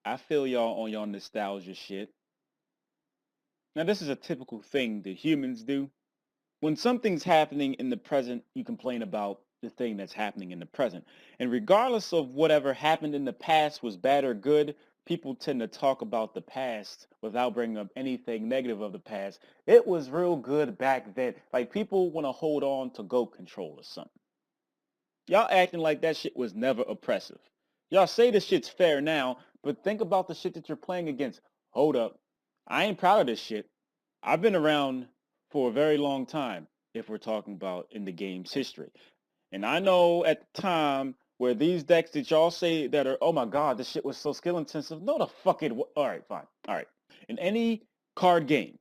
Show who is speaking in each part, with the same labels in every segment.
Speaker 1: I feel y'all on y'all nostalgia shit. Now, this is a typical thing that humans do. When something's happening in the present, you complain about the thing that's happening in the present. And regardless of whatever happened in the past was bad or good, people tend to talk about the past without bringing up anything negative of the past. It was real good back then. Like, people want to hold on to Go Control or something. Y'all acting like that shit was never oppressive. Y'all say this shit's fair now, but think about the shit that you're playing against. Hold up. I ain't proud of this shit. I've been around for a very long time, if we're talking about in the game's history. And I know at the time where these decks that y'all say that are, oh my god, this shit was so skill intensive. No, the fuck it. All right, fine. All right. In any card game,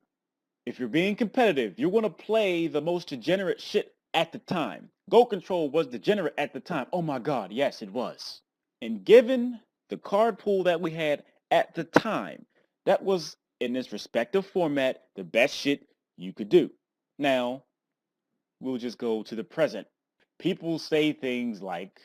Speaker 1: if you're being competitive, you want to play the most degenerate shit at the time. Go Control was degenerate at the time. Oh my god, yes, it was. And given the card pool that we had at the time, that was, in this respective format, the best shit you could do. Now, we'll just go to the present. People say things like,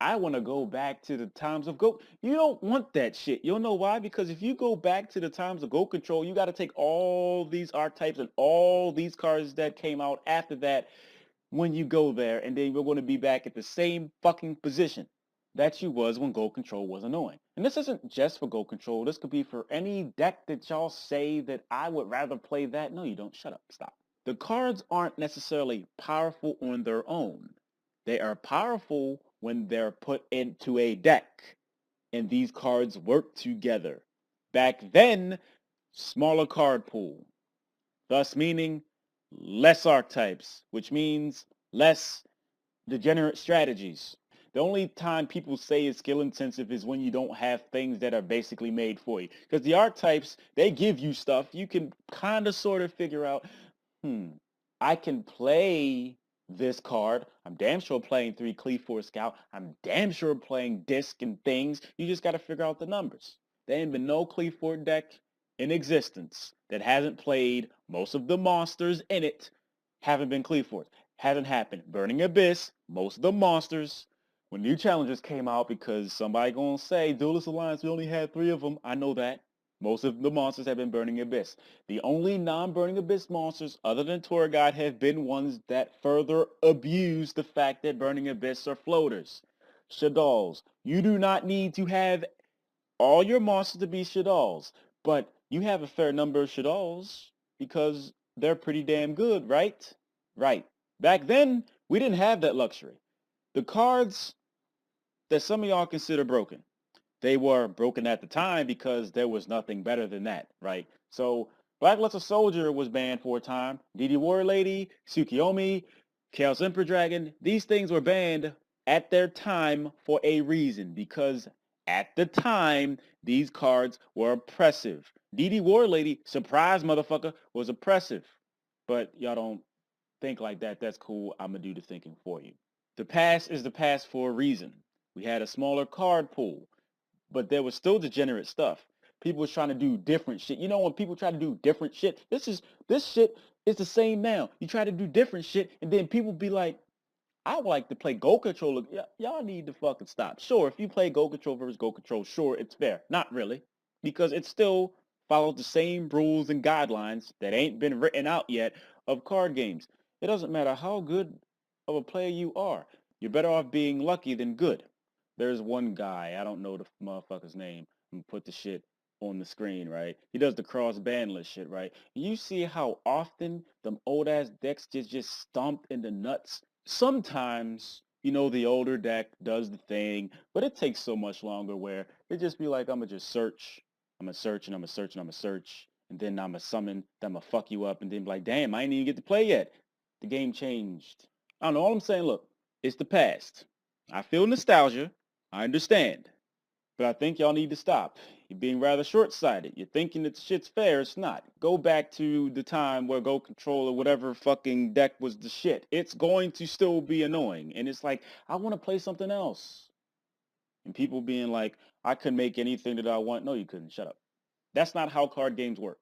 Speaker 1: I want to go back to the times of Go. You don't want that shit. You'll know why? Because if you go back to the times of Go Control, you got to take all these archetypes and all these cards that came out after that when you go there, and then you're going to be back at the same fucking position that you was when Go Control was annoying. And this isn't just for Go Control. This could be for any deck that y'all say that I would rather play that. No, you don't. Shut up. Stop. The cards aren't necessarily powerful on their own. They are powerful when they're put into a deck, and these cards work together. Back then, smaller card pool, thus meaning less archetypes, which means less degenerate strategies. The only time people say it's skill intensive is when you don't have things that are basically made for you. Because the archetypes, they give you stuff you can kind of sort of figure out, I can play this card. I'm damn sure playing 3 Cleave Scout. I'm damn sure playing Disc and things. You just got to figure out the numbers. There ain't been no Cleave deck in existence that hasn't played most of the monsters in it haven't been Cleave. Hasn't happened. Burning Abyss, most of the monsters, when new challengers came out, because somebody gonna say, Duelist Alliance, we only had 3 of them. I know that. Most of the monsters have been Burning Abyss. The only non-Burning Abyss monsters other than Tour Guide have been ones that further abuse the fact that Burning Abyss are floaters. Shaddolls. You do not need to have all your monsters to be Shaddolls, but you have a fair number of Shaddolls because they're pretty damn good, right? Right. Back then, we didn't have that luxury. The cards that some of y'all consider broken, they were broken at the time because there was nothing better than that, right? So Black Luster Soldier was banned for a time. DD War Lady, Tsukiyomi, Chaos Emperor Dragon, these things were banned at their time for a reason, because at the time, these cards were oppressive. DD War Lady, surprise motherfucker, was oppressive. But y'all don't think like that. That's cool. I'm going to do the thinking for you. The past is the past for a reason. We had a smaller card pool, but there was still degenerate stuff. People was trying to do different shit. You know, when people try to do different shit, this shit is the same now. You try to do different shit, and then people be like, I would like to play Go Control. Y'all need to fucking stop. Sure, if you play Go Control versus Go Control, sure, it's fair. Not really, because it still follows the same rules and guidelines that ain't been written out yet of card games. It doesn't matter how good of a player you are. You're better off being lucky than good. There's one guy, I don't know the motherfucker's name. I'm gonna put the shit on the screen, right? He does the cross ban list shit, right? You see how often them old ass decks just stomped in the nuts. Sometimes, the older deck does the thing, but it takes so much longer where it just be like, I'm gonna just search. I'm gonna search and I'm gonna search and I'm gonna search. And then I'm gonna summon, then I'm gonna fuck you up and then be like, damn, I ain't even get to play yet. The game changed. I don't know. All I'm saying, look, it's the past. I feel nostalgia. I understand. But I think y'all need to stop. You're being rather short-sighted. You're thinking that shit's fair. It's not. Go back to the time where Go Control or whatever fucking deck was the shit. It's going to still be annoying. And it's like, I want to play something else. And people being like, I could make anything that I want. No, you couldn't. Shut up. That's not how card games work.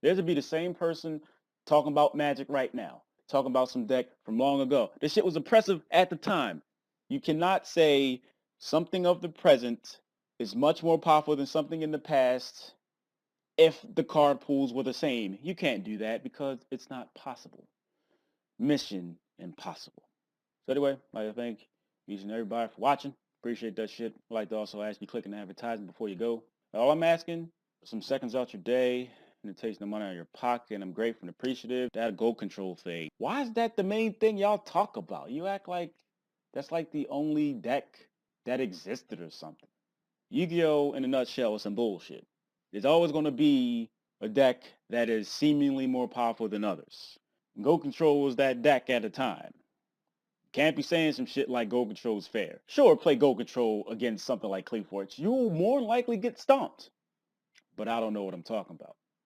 Speaker 1: There's to be the same person talking about Magic right now, talking about some deck from long ago. This shit was oppressive at the time. You cannot say something of the present is much more powerful than something in the past if the card pools were the same. You can't do that because it's not possible. Mission impossible. So anyway, I'd like to thank each and everybody for watching. Appreciate that shit. I'd like to also ask you click on the advertisement before you go. All I'm asking is some seconds out your day, and it takes no money out of your pocket, and I'm grateful and appreciative. That goal control thing. Why is that the main thing y'all talk about? You act like that's like the only deck that existed or something. Yu-Gi-Oh! In a nutshell is some bullshit. There's always going to be a deck that is seemingly more powerful than others. Go Control was that deck at a time. Can't be saying some shit like Go Control is fair. Sure, play Go Control against something like Cleveforts. You'll more likely get stomped. But I don't know what I'm talking about.